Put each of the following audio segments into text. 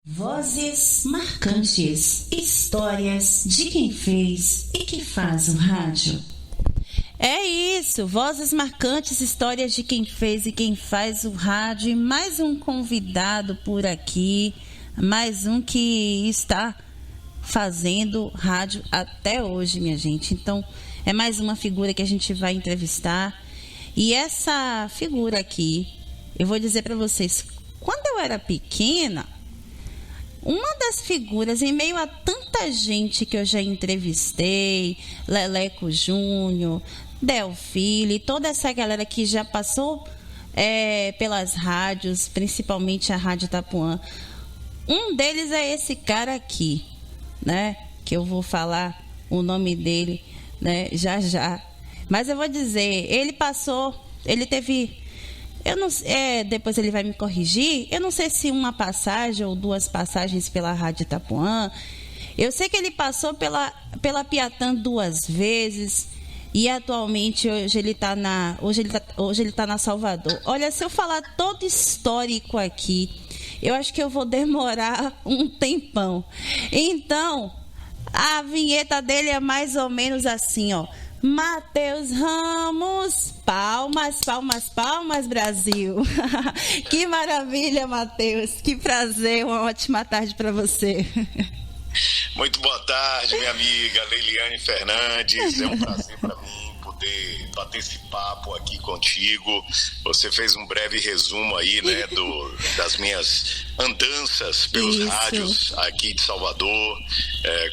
Vozes marcantes, histórias de quem fez e que faz o rádio. É isso, vozes marcantes, histórias de quem fez e quem faz o rádio. E mais um convidado por aqui, mais um que está fazendo rádio até hoje, minha gente. Então, é mais uma figura que a gente vai entrevistar. E essa figura aqui, eu vou dizer para vocês, quando eu era pequena, uma das figuras, em meio a tanta gente que eu já entrevistei, Leleco Júnior, Delfile, toda essa galera que já passou pelas rádios, principalmente a Rádio Itapuã. Um deles é esse cara aqui, né? Que eu vou falar o nome dele, né? Já. Mas eu vou dizer, ele teve... Eu não, depois ele vai me corrigir. Eu não sei se uma passagem ou duas passagens pela Rádio Itapuã. Eu sei que ele passou pela Piatã 2 vezes. E atualmente hoje ele está na Salvador. Olha, se eu falar todo histórico aqui, eu acho que eu vou demorar um tempão. Então, a vinheta dele é mais ou menos assim, ó. Matheus Ramos, palmas, palmas, palmas, Brasil. Que maravilha, Matheus, que prazer, uma ótima tarde para você. Muito boa tarde, minha amiga Leiliane Fernandes, é um prazer para mim poder bater esse papo aqui contigo. Você fez um breve resumo aí, né, das minhas andanças pelos rádios aqui de Salvador.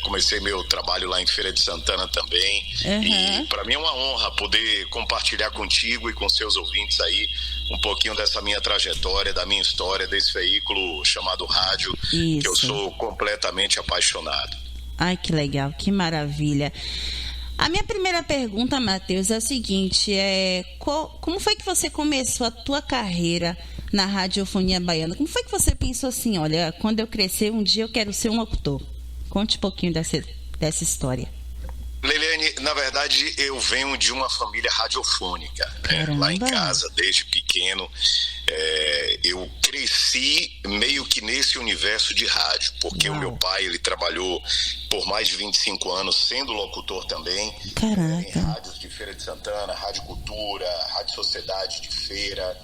Comecei meu trabalho lá em Feira de Santana também. E para mim é uma honra poder compartilhar contigo e com seus ouvintes aí um pouquinho dessa minha trajetória, da minha história, desse veículo chamado rádio, que eu sou completamente apaixonado. Ai, que legal, que maravilha. A minha primeira pergunta, Matheus, é o seguinte, como foi que você começou a tua carreira na radiofonia baiana? Como foi que você pensou assim, olha, quando eu crescer um dia eu quero ser um locutor? Conte um pouquinho dessa história. Leilene, na verdade eu venho de uma família radiofônica, né? Lá em casa, desde pequeno, eu cresci meio que nesse universo de rádio, porque o meu pai, ele trabalhou por mais de 25 anos sendo locutor também, em rádios de Feira de Santana, Rádio Cultura, Rádio Sociedade de Feira,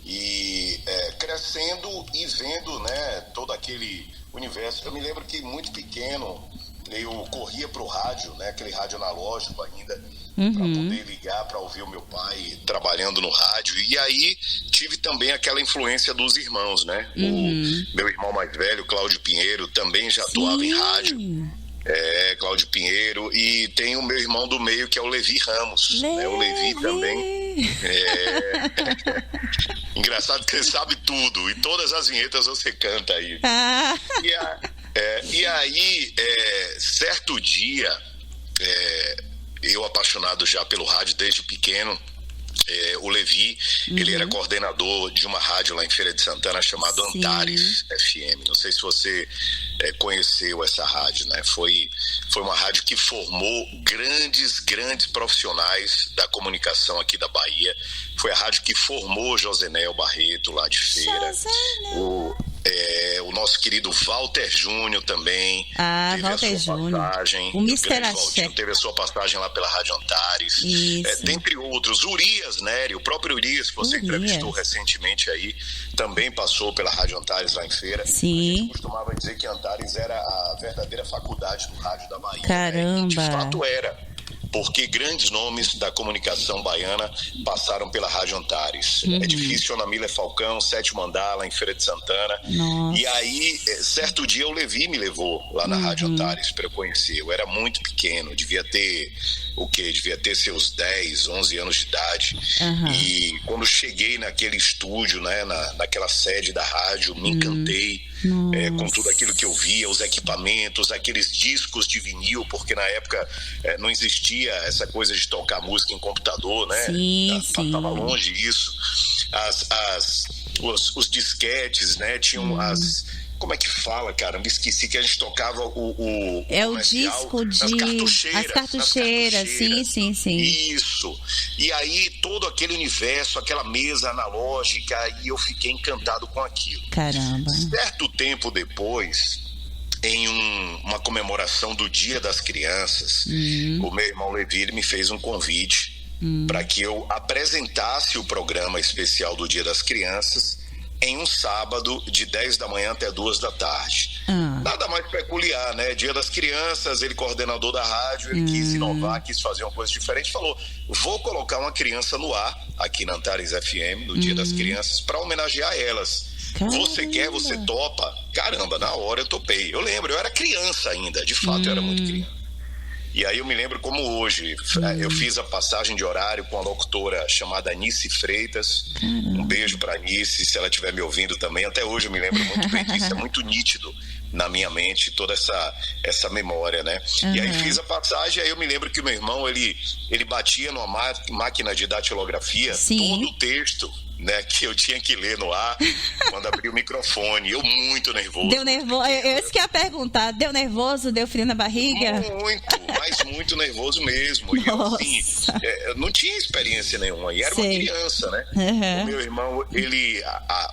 e crescendo e vendo, né, todo aquele universo. Eu me lembro que muito pequeno eu corria pro rádio, né, aquele rádio analógico ainda, para poder ligar, para ouvir o meu pai trabalhando no rádio. E aí tive também aquela influência dos irmãos, né? O meu irmão mais velho, Cláudio Pinheiro, também já atuava em rádio. Cláudio Pinheiro. E tem o meu irmão do meio, que é o Levi Ramos, né? O Levi também. Engraçado que você sabe tudo, e todas as vinhetas você canta aí. E aí, certo dia, eu apaixonado já pelo rádio desde pequeno, o Levi, ele era coordenador de uma rádio lá em Feira de Santana chamada Antares FM. Não sei se você conheceu essa rádio, né? Foi uma rádio que formou grandes profissionais da comunicação aqui da Bahia. Foi a rádio que formou Josenel Barreto lá de Feira. O nosso querido Walter Júnior também teve Walter a sua passagem. O Mr. Axé teve a sua passagem lá pela Rádio Antares. Dentre outros, Urias Nery, o próprio Urias, que você entrevistou recentemente aí, também passou pela Rádio Antares lá em Feira. Sim. A gente costumava dizer que Antares era a verdadeira faculdade do rádio da Bahia. Caramba! Né? E de fato era, porque grandes nomes da comunicação baiana passaram pela Rádio Antares. É difícil, Ana Miller Falcão, Sétimo Andar, lá em Feira de Santana. Nossa. E aí, certo dia, o Levi me levou lá na Rádio Antares para eu conhecer. Eu era muito pequeno, devia ter seus 10, 11 anos de idade. E quando cheguei naquele estúdio, né, naquela sede da rádio, me encantei com tudo aquilo que eu via, os equipamentos, aqueles discos de vinil, porque na época não existia essa coisa de tocar música em computador, né? Tava longe disso. Os disquetes, né? Tinham como é que fala, caramba? Esqueci que a gente tocava o disco de... As cartucheiras, sim. Isso. E aí, todo aquele universo, aquela mesa analógica, e eu fiquei encantado com aquilo. Caramba. Certo tempo depois, em uma comemoração do Dia das Crianças, o meu irmão Levi, ele me fez um convite para que eu apresentasse o programa especial do Dia das Crianças em um sábado de 10 da manhã até 2 da tarde. Nada mais peculiar, né? Dia das Crianças, ele coordenador da rádio, ele quis inovar, quis fazer uma coisa diferente, falou, vou colocar uma criança no ar, aqui na Antares FM, no Dia das Crianças, para homenagear elas. Caramba. Você quer, você topa? Caramba, na hora eu topei. Eu lembro, eu era criança ainda, de fato eu era muito criança. E aí eu me lembro como hoje, eu fiz a passagem de horário com a locutora chamada Anice Freitas. Um beijo para Anice, se ela estiver me ouvindo também. Até hoje eu me lembro muito bem disso, é muito nítido na minha mente toda essa memória, né? E aí fiz a passagem, aí eu me lembro que o meu irmão, ele batia numa máquina de datilografia todo o texto, né, que eu tinha que ler no ar quando abri o microfone. Eu muito nervoso. Deu nervoso? Eu ia perguntar, deu nervoso? Deu frio na barriga? Muito nervoso mesmo. E eu, assim, eu não tinha experiência nenhuma. E era uma criança, né? O meu irmão,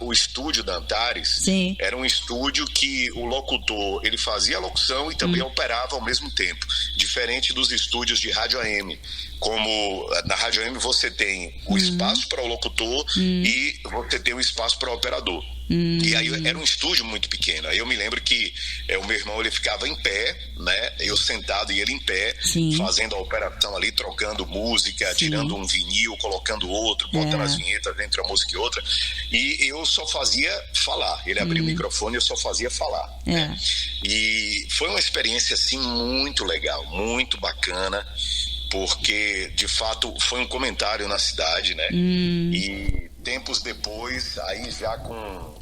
o estúdio da Antares era um estúdio que o locutor, ele fazia a locução e também operava ao mesmo tempo. Diferente dos estúdios de rádio AM. Como na rádio AM você tem o espaço para o locutor e você tem o espaço para o operador. E aí era um estúdio muito pequeno. Aí eu me lembro que o meu irmão, ele ficava em pé, né? Eu sentado e ele em pé, fazendo a operação ali, trocando música, tirando um vinil, colocando outro, botando as vinhetas entre uma música e outra. E eu só fazia falar. Ele abria o microfone e eu só fazia falar. Né? E foi uma experiência assim muito legal, muito bacana. Porque, de fato, foi um comentário na cidade, né? E tempos depois, aí já com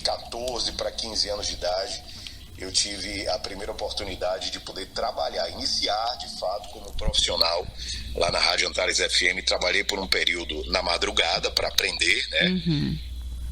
14 para 15 anos de idade, eu tive a primeira oportunidade de poder trabalhar, iniciar, de fato, como profissional lá na Rádio Antares FM. Trabalhei por um período na madrugada para aprender, né?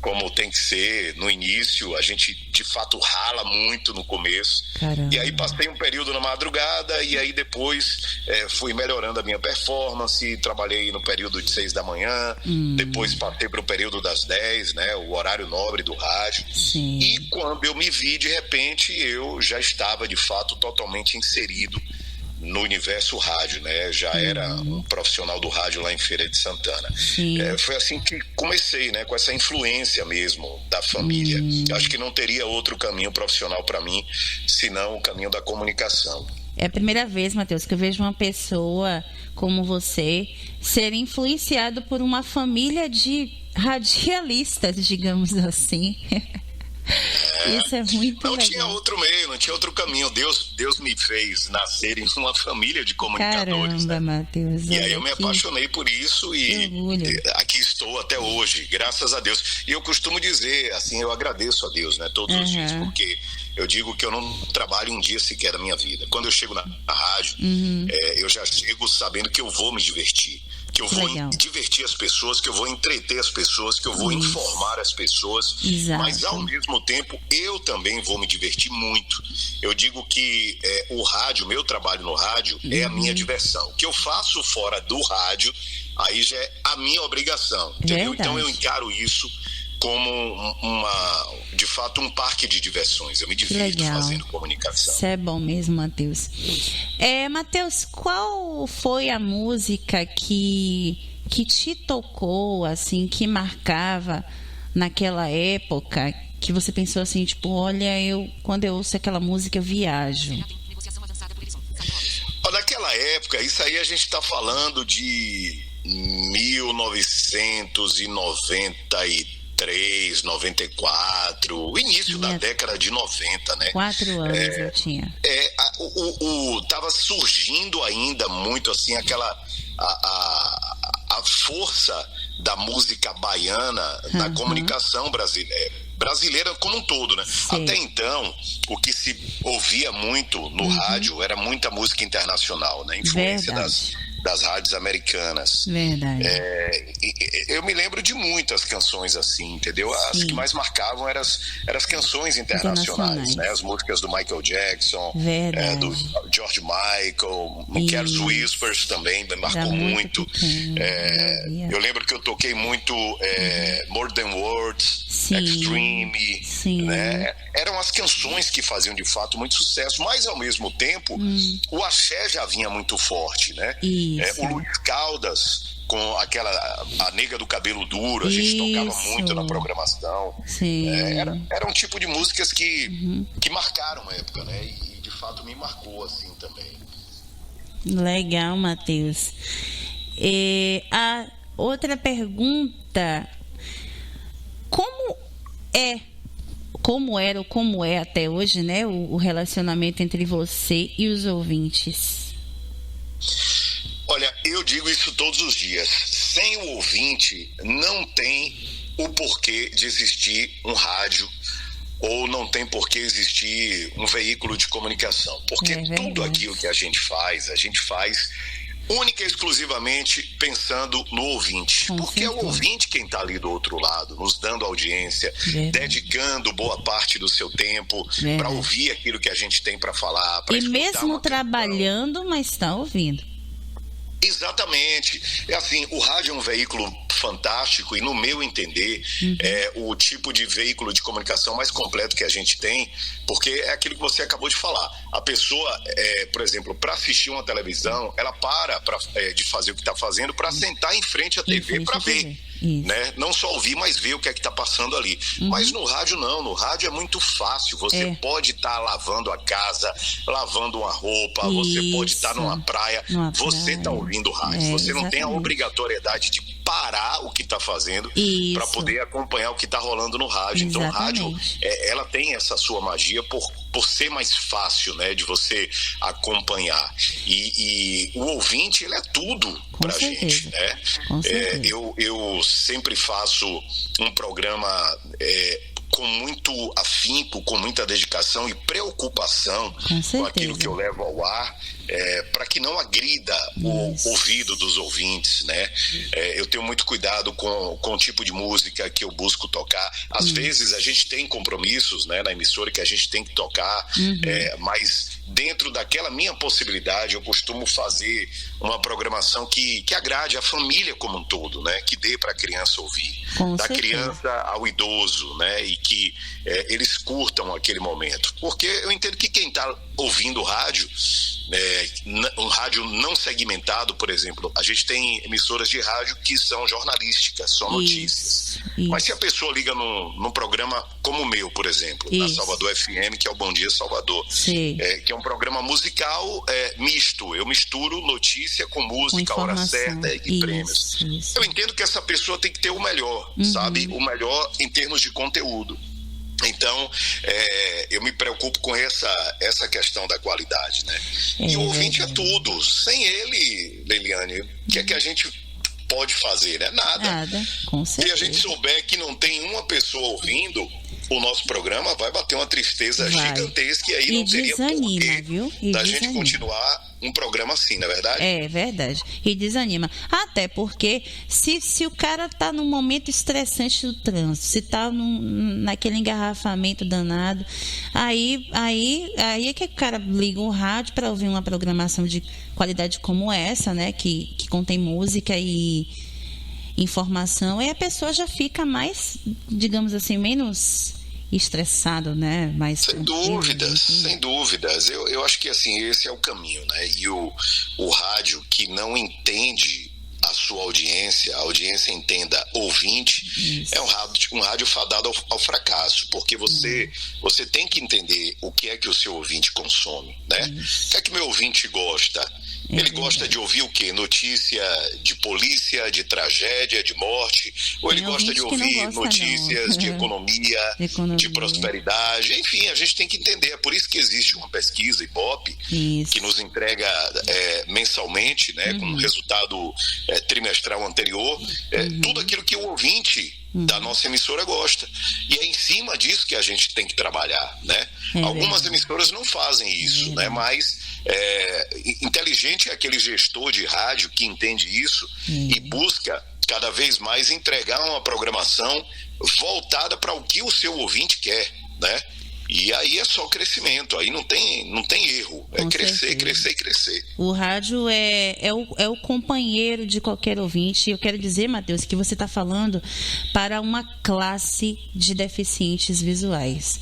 Como tem que ser no início, a gente de fato rala muito no começo. Caramba. E aí passei um período na madrugada e aí depois fui melhorando a minha performance, trabalhei no período de 6 da manhã, depois passei para o período das 10, né, o horário nobre do rádio. E quando eu me vi, de repente, eu já estava de fato totalmente inserido no universo rádio, né? Já era um profissional do rádio lá em Feira de Santana. Foi assim que comecei, né? Com essa influência mesmo da família. Acho que não teria outro caminho profissional para mim, senão o caminho da comunicação. É a primeira vez, Matheus, que eu vejo uma pessoa como você ser influenciado por uma família de radialistas, digamos assim. Isso é muito legal. Não tinha outro meio, não tinha outro caminho. Deus me fez nascer em uma família de comunicadores. Caramba, né? Matheus. E aí eu me apaixonei por isso e aqui estou até hoje, graças a Deus. E eu costumo dizer, assim, eu agradeço a Deus, né, todos os dias, porque eu digo que eu não trabalho um dia sequer da minha vida. Quando eu chego na rádio, eu já chego sabendo que eu vou me divertir. Que eu vou divertir as pessoas, que eu vou entreter as pessoas, que eu vou informar as pessoas. Mas ao mesmo tempo eu também vou me divertir muito. Eu digo que o rádio, meu trabalho no rádio é a minha diversão. O que eu faço fora do rádio, aí já é a minha obrigação, entendeu? Então eu encaro isso como de fato um parque de diversões. Eu me divirto fazendo comunicação. Isso é bom mesmo, Matheus. Matheus, qual foi a música que te tocou, assim, que marcava naquela época, que você pensou assim, tipo, olha, quando eu ouço aquela música eu viajo? Naquela época, isso aí a gente está falando de 1993, 94, o início da década de 90, né? 4 anos eu tinha. Tava surgindo ainda muito assim a força da música baiana na comunicação brasileira como um todo, né? Até então, o que se ouvia muito no rádio era muita música internacional, né? Influência das rádios americanas. Verdade. Eu me lembro de muitas canções assim, entendeu? As que mais marcavam eram as canções internacionais, né? As músicas do Michael Jackson, do George Michael, Careless Whispers também me marcou muito. Eu lembro que eu toquei muito More Than Words, Extreme, né? Eram as canções que faziam de fato muito sucesso, mas ao mesmo tempo o axé já vinha muito forte, né? O Luiz Caldas com a nega do cabelo duro, a gente tocava muito na programação. Era um tipo de músicas que marcaram a época, né? E de fato me marcou assim também. Legal, Matheus. A outra pergunta: como é até hoje, né, o relacionamento entre você e os ouvintes? Olha, eu digo isso todos os dias. Sem o ouvinte, não tem o porquê de existir um rádio ou não tem porquê existir um veículo de comunicação. Porque tudo aquilo que a gente faz única e exclusivamente pensando no ouvinte. Porque é o ouvinte quem está ali do outro lado, nos dando audiência, dedicando boa parte do seu tempo para ouvir aquilo que a gente tem para falar. E mesmo trabalhando, mas está ouvindo. Exatamente. Assim, o rádio é um veículo fantástico e, no meu entender, é o tipo de veículo de comunicação mais completo que a gente tem, porque é aquilo que você acabou de falar. A pessoa, por exemplo, para assistir uma televisão, ela para de fazer o que está fazendo para sentar em frente à TV para ver. Né? Não só ouvir, mas ver o que é que está passando ali. Mas no rádio não, no rádio é muito fácil. Você pode estar lavando a casa, lavando uma roupa, você pode estar numa praia, você está ouvindo rádio. Você não tem a obrigatoriedade de parar o que está fazendo para poder acompanhar o que está rolando no rádio. Então o rádio, ela tem essa sua magia por ser mais fácil, né, de você acompanhar. E o ouvinte, ele é tudo pra gente, né? Eu sempre faço um programa com muito afinco, com muita dedicação e preocupação com aquilo que eu levo ao ar, para que não agrida o ouvido dos ouvintes, né? Eu tenho muito cuidado com o tipo de música que eu busco tocar. Às vezes a gente tem compromissos, né, na emissora que a gente tem que tocar, mas dentro daquela minha possibilidade eu costumo fazer uma programação que agrade a família como um todo, né? Que dê para a criança ouvir, da criança ao idoso, né? E que eles curtam aquele momento, porque eu entendo que quem está ouvindo rádio, um rádio não segmentado, por exemplo, a gente tem emissoras de rádio que são jornalísticas, só notícias. Mas se a pessoa liga num programa como o meu, por exemplo, na Salvador FM, que é o Bom Dia Salvador, que é um programa musical misto, eu misturo notícia com música, hora certa e prêmios. Eu entendo que essa pessoa tem que ter o melhor, sabe? O melhor em termos de conteúdo. Então, eu me preocupo com essa questão da qualidade, né? E o ouvinte é tudo. Sem ele, Leiliane, o que é que a gente pode fazer, né? Nada. Com certeza. Se a gente souber que não tem uma pessoa ouvindo o nosso programa, vai bater uma tristeza gigantesca e aí não teria porquê da gente continuar um programa assim, não é verdade? É verdade. E desanima. Até porque se o cara tá num momento estressante do trânsito, se tá naquele engarrafamento danado, aí é que o cara liga o rádio para ouvir uma programação de qualidade como essa, né? Que contém música e informação, e a pessoa já fica mais, digamos assim, menos estressado, né? Mais sem dúvidas. Eu acho que assim, esse é o caminho, né? E o rádio que não entende a sua audiência, a audiência entenda ouvinte, é um rádio fadado ao fracasso, porque você tem que entender o que é que o seu ouvinte consome, né? O que é que meu ouvinte gosta? Ele gosta de ouvir o quê? Notícia de polícia, de tragédia, de morte? Ou ele gosta de ouvir notícias de economia, de prosperidade? Enfim, a gente tem que entender. É por isso que existe uma pesquisa Ibope que nos entrega mensalmente, né, com resultado trimestral anterior, tudo aquilo que o ouvinte da nossa emissora gosta. E é em cima disso que a gente tem que trabalhar, né? Algumas emissoras não fazem isso, né? Mas Inteligente é aquele gestor de rádio que entende isso e busca cada vez mais entregar uma programação voltada para o que o seu ouvinte quer, né? E aí é só crescimento, aí não tem erro, é crescer, crescer, crescer. O rádio é o companheiro de qualquer ouvinte. Eu quero dizer, Matheus, que você está falando para uma classe de deficientes visuais,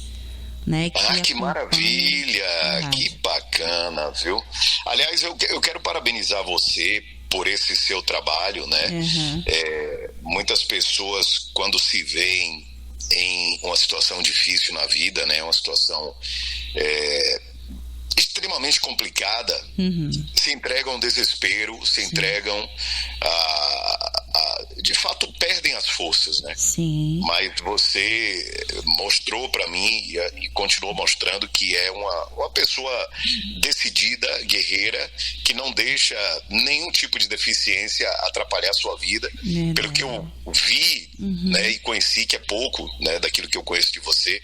né? Que maravilha, que bacana, viu? Aliás, eu quero parabenizar você por esse seu trabalho, né? Muitas pessoas, quando se veem em uma situação difícil na vida, né? Uma situação extremamente complicada, se entregam ao desespero, se entregam de fato perdem as forças, né? Sim. Mas você mostrou para mim e continuou mostrando que é uma pessoa decidida, guerreira, que não deixa nenhum tipo de deficiência atrapalhar a sua vida. Pelo que eu vi, né, e conheci, que é pouco, né, daquilo que eu conheço de você,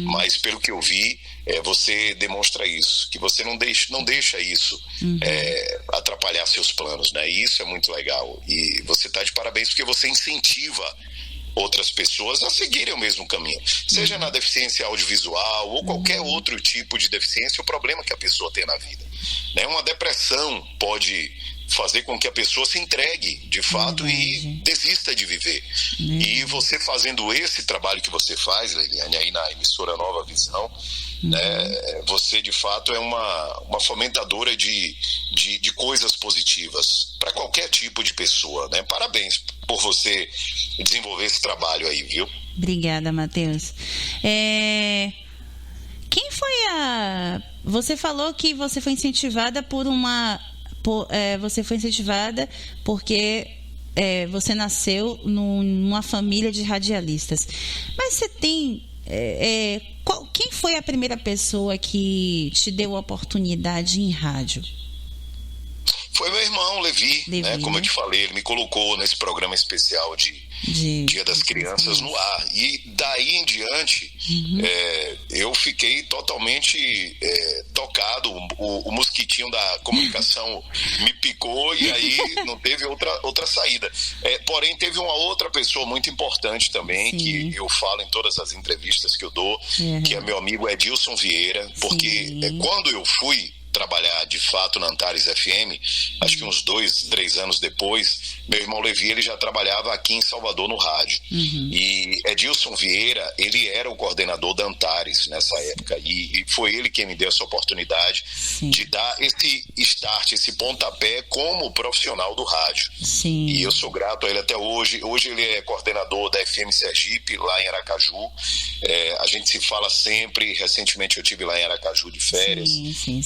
mas pelo que eu vi, você demonstra isso, que você não deixa isso atrapalhar seus planos, né? E isso é muito legal. E você está de parabéns porque você incentiva outras pessoas a seguirem o mesmo caminho, seja na deficiência audiovisual ou qualquer outro tipo de deficiência ou problema que a pessoa tem na vida, né? Uma depressão pode fazer com que a pessoa se entregue de fato e desista de viver. E você fazendo esse trabalho que você faz, Leiliane, aí na emissora Nova Visão, né, você de fato é uma fomentadora de coisas positivas para qualquer tipo de pessoa, né? Parabéns por você desenvolver esse trabalho aí, viu? Obrigada, Matheus. Quem foi Você falou que você foi incentivada você foi incentivada porque você nasceu numa família de radialistas. Mas você tem... quem foi a primeira pessoa que te deu a oportunidade em rádio? Foi meu irmão, Levi, né? Como eu te falei, ele me colocou nesse programa especial de Dia das Crianças no ar. E daí em diante, eu fiquei totalmente tocado. O mosquitinho da comunicação me picou e aí não teve outra saída. Porém, teve uma outra pessoa muito importante também, que eu falo em todas as entrevistas que eu dou, que é meu amigo Edilson Vieira, porque quando eu fui trabalhar de fato na Antares FM, acho que uns 2, 3 anos depois, meu irmão Levi, ele já trabalhava aqui em Salvador no rádio. E Edilson Vieira, ele era o coordenador da Antares nessa época, e foi ele quem me deu essa oportunidade de dar esse start, esse pontapé como profissional do rádio. E eu sou grato a ele até hoje. Hoje ele é coordenador da FM Sergipe, lá em Aracaju. A gente se fala sempre. Recentemente eu estive lá em Aracaju de férias.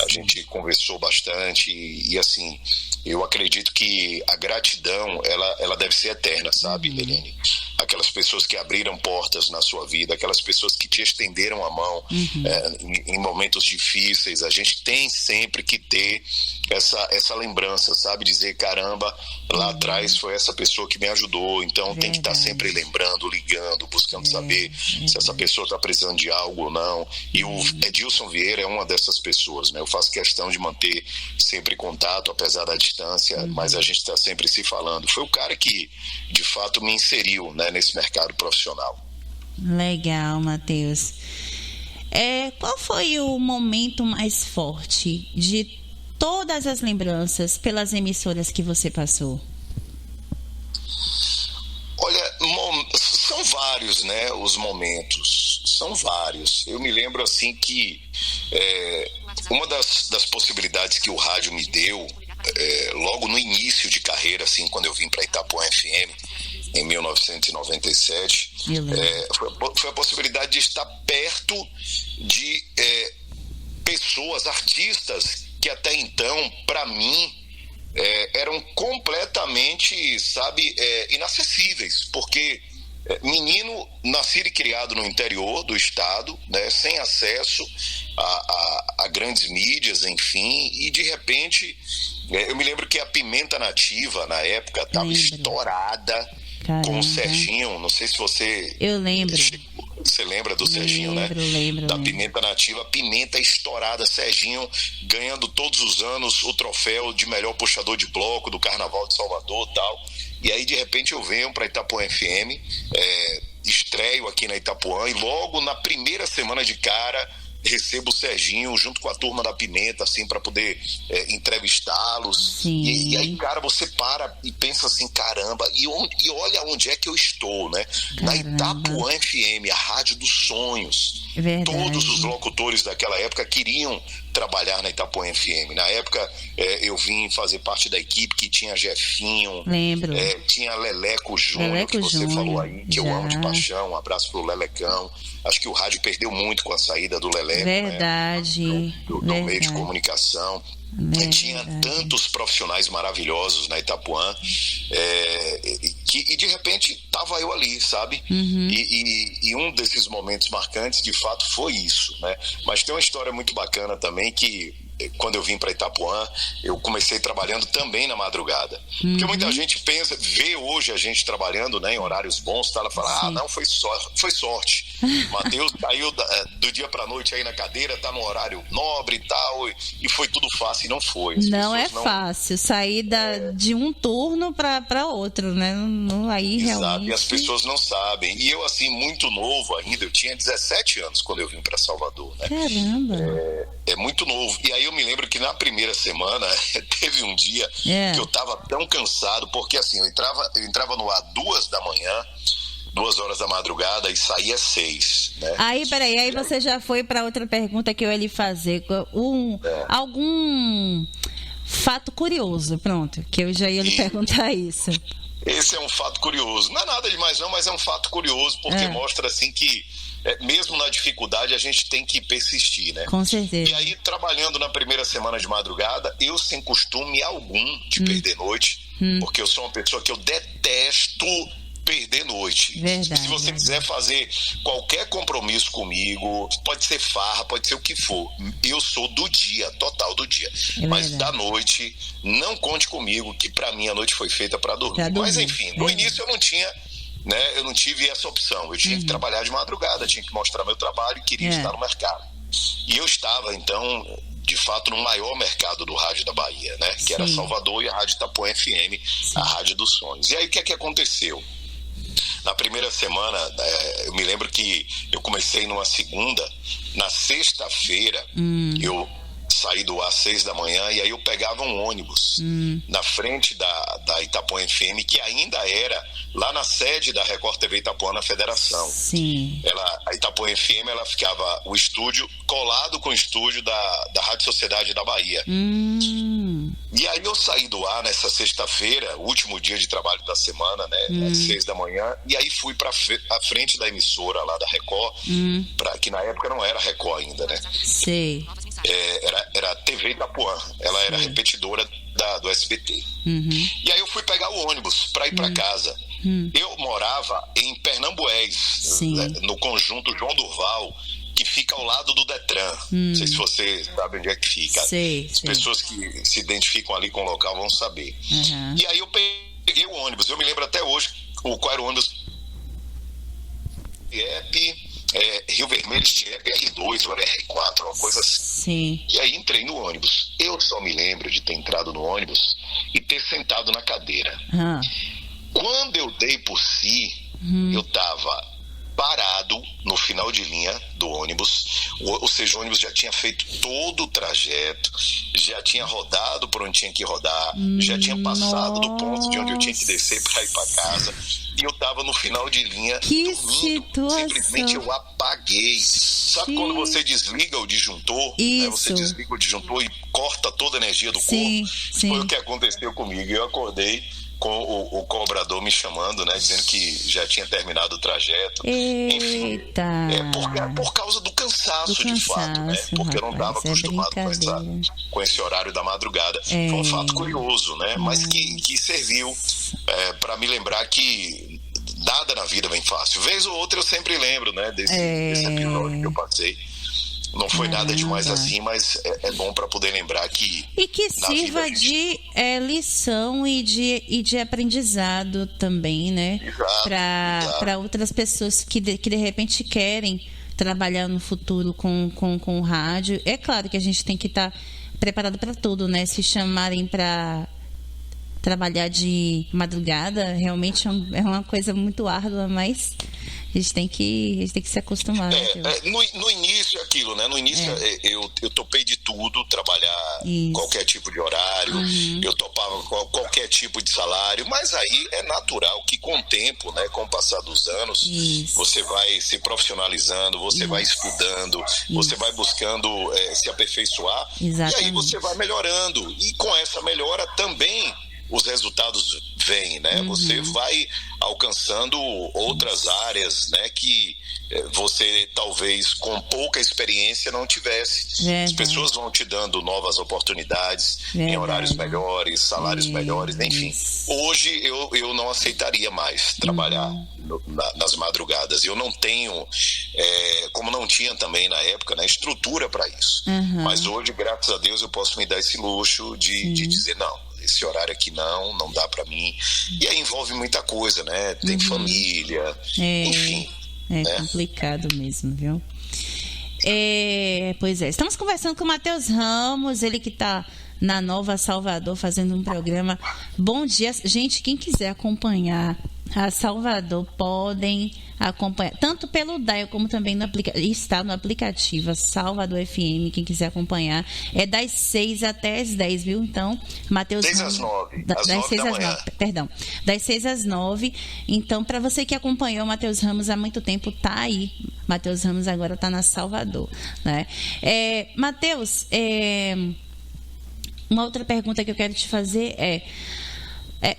A gente conversou bastante e assim, eu acredito que a gratidão, ela deve ser eterna, sabe, Leiliane? Aquelas pessoas que abriram portas na sua vida, aquelas pessoas que te estenderam a mão em momentos difíceis. A gente tem sempre que ter essa lembrança, sabe? Dizer, caramba, lá atrás foi essa pessoa que me ajudou, então tem que estar sempre lembrando, ligando, buscando saber se essa pessoa está precisando de algo ou não. E o Edilson Vieira é uma dessas pessoas, né? Eu faço questão de manter sempre contato, apesar da distância, mas a gente está sempre se falando. Foi o cara que, de fato, me inseriu, né, nesse mercado profissional. Legal, Matheus. Qual foi o momento mais forte de todas as lembranças pelas emissoras que você passou? Olha, são vários, né, os momentos, são vários. Eu me lembro assim que uma das possibilidades que o rádio me deu, logo no início de carreira, assim, quando eu vim para Itapuã FM, em 1997, foi a possibilidade de estar perto de pessoas, artistas, que até então, para mim, eram completamente, sabe, inacessíveis, porque menino nascido e criado no interior do estado, né, sem acesso a grandes mídias, enfim, e de repente, eu me lembro que a Pimenta Nativa, na época, estava estourada. Caramba. Com o Serginho, não sei se você... Eu lembro. Você lembra do Serginho, né? Lembro. Da Pimenta Nativa, pimenta estourada, Serginho ganhando todos os anos o troféu de melhor puxador de bloco do Carnaval de Salvador e tal. E aí, de repente, eu venho para Itapuã FM, estreio aqui na Itapuã, e logo na primeira semana de cara recebo o Serginho junto com a turma da Pimenta, assim, para poder entrevistá-los. E aí, cara, você para e pensa assim, caramba, e olha onde é que eu estou, né? Na Itapuã FM, a rádio dos sonhos. Verdade. Todos os locutores daquela época queriam trabalhar na Itapuã FM. Na época, eu vim fazer parte da equipe que tinha Jefinho. Lembro. Tinha Leleco Júnior, que você falou aí, que eu amo de paixão. Um abraço pro Lelecão. Acho que o rádio perdeu muito com a saída do Leleco. Verdade. Né? Do meio de comunicação. Tinha tantos profissionais maravilhosos na Itapuã, e de repente estava eu ali, sabe? E um desses momentos marcantes, de fato, foi isso, né? Mas tem uma história muito bacana também, que quando eu vim para Itapuã, eu comecei trabalhando também na madrugada. Porque muita gente vê hoje a gente trabalhando, né, em horários bons, tá? Ela fala, não, foi sorte. Matheus caiu do dia para noite aí na cadeira, tá no horário nobre e tal, e foi tudo fácil, e não foi. Não é fácil sair de um turno para outro, né? Aí Exato, realmente... e as pessoas não sabem. E eu, assim, muito novo ainda, eu tinha 17 anos quando eu vim para Salvador, né? Caramba! É muito novo. E aí eu me lembro que na primeira semana teve um dia que eu tava tão cansado, porque assim, eu entrava no ar 2 da manhã, 2 horas da madrugada, e saía às 6, né? Aí você já foi para outra pergunta que eu ia lhe fazer. Algum fato curioso, pronto, que eu já ia lhe perguntar isso. Esse é um fato curioso. Não é nada demais não, mas é um fato curioso, porque mostra assim que mesmo na dificuldade a gente tem que persistir, né? Com certeza. E aí, trabalhando na primeira semana de madrugada, eu sem costume algum de perder noite, porque eu sou uma pessoa que eu detesto perder noite. Verdade, se você quiser fazer qualquer compromisso comigo, pode ser farra, pode ser o que for, eu sou do dia, total do dia. Mas da noite, não conte comigo, que pra mim a noite foi feita pra dormir. Mas enfim, no início eu não tinha, né, eu não tive essa opção. Eu tinha que trabalhar de madrugada, tinha que mostrar meu trabalho e queria estar no mercado. E eu estava, então, de fato, no maior mercado do rádio da Bahia, né? Que era Salvador, e a Rádio Itapuã FM, a Rádio dos Sonhos. E aí, o que é que aconteceu? Na primeira semana, eu me lembro que eu comecei numa segunda, na sexta-feira, eu saí do ar às 6 da manhã, e aí eu pegava um ônibus na frente da Itapuã FM, que ainda era lá na sede da Record TV Itapuã, na Federação. Sim. A Itapuã FM, ela ficava, o estúdio colado com o estúdio da Rádio Sociedade da Bahia. E aí eu saí do ar nessa sexta-feira, último dia de trabalho da semana, né, às 6 da manhã, e aí fui para a frente da emissora lá da Record, que na época não era Record ainda, né? Sei. Era a TV Itapuã, ela era repetidora do SBT. E aí eu fui pegar o ônibus para ir para casa. Eu morava em Pernambués, no conjunto João Durval, que fica ao lado do Detran. Não sei se você sabe onde é que fica. As pessoas que se identificam ali com o local vão saber. E aí eu peguei o ônibus. Eu me lembro até hoje qual era o ônibus. Rio Vermelho, R2 ou R4, uma coisa assim. E aí entrei no ônibus. Eu só me lembro de ter entrado no ônibus e ter sentado na cadeira. Quando eu dei por si, eu estava parado no final de linha do ônibus, ou seja, o ônibus já tinha feito todo o trajeto, já tinha rodado por onde tinha que rodar, já tinha passado do ponto de onde eu tinha que descer para ir para casa, e eu estava no final de linha dormindo. Simplesmente eu apaguei. Sabe quando você desliga o disjuntor? Né? Você desliga o disjuntor e corta toda a energia do corpo. Foi o que aconteceu comigo. Eu acordei com o cobrador me chamando, né, dizendo que já tinha terminado o trajeto. Enfim, por causa do cansaço, de fato, né? Porque eu não estava acostumado com esse horário da madrugada. Foi um fato curioso, né? Mas que serviu para me lembrar que nada na vida vem fácil. Vez ou outra eu sempre lembro, né, desse episódio que eu passei. Não foi nada demais assim, mas é bom para poder lembrar que... E que sirva de lição e de aprendizado também, né? Para outras pessoas que de repente querem trabalhar no futuro com o rádio. É claro que a gente tem que estar preparado para tudo, né? Se chamarem para trabalhar de madrugada, realmente é uma coisa muito árdua, mas a gente tem que se acostumar. No início é aquilo, né? No início eu topei de tudo, trabalhar qualquer tipo de horário, eu topava qualquer tipo de salário, mas aí é natural que com o tempo, né? Com o passar dos anos, você vai se profissionalizando, você vai estudando, você vai buscando se aperfeiçoar. Exatamente. E aí você vai melhorando. E com essa melhora também os resultados vêm, né? Você vai alcançando outras áreas, né? Que você talvez com pouca experiência não tivesse. As pessoas vão te dando novas oportunidades em horários melhores, salários melhores, enfim. Hoje eu não aceitaria mais trabalhar nas madrugadas. Eu não tenho, como não tinha também na época, né, estrutura para isso. Mas hoje, graças a Deus, eu posso me dar esse luxo de dizer, não, esse horário aqui não dá para mim. E aí envolve muita coisa, né? Tem família, enfim. É complicado mesmo, viu? Pois é. Estamos conversando com o Matheus Ramos, ele que está na Nova Salvador fazendo um programa. Bom dia. Gente, quem quiser acompanhar a Salvador, podem acompanhar, tanto pelo dial como também está no aplicativo Salvador FM, quem quiser acompanhar, é das 6 até as 10, viu? Então, Matheus Ramos, às 9, das 6 às 9, perdão, das 6 às 9. Então, para você que acompanhou o Matheus Ramos há muito tempo, tá aí. Matheus Ramos agora tá na Salvador, né? Matheus, uma outra pergunta que eu quero te fazer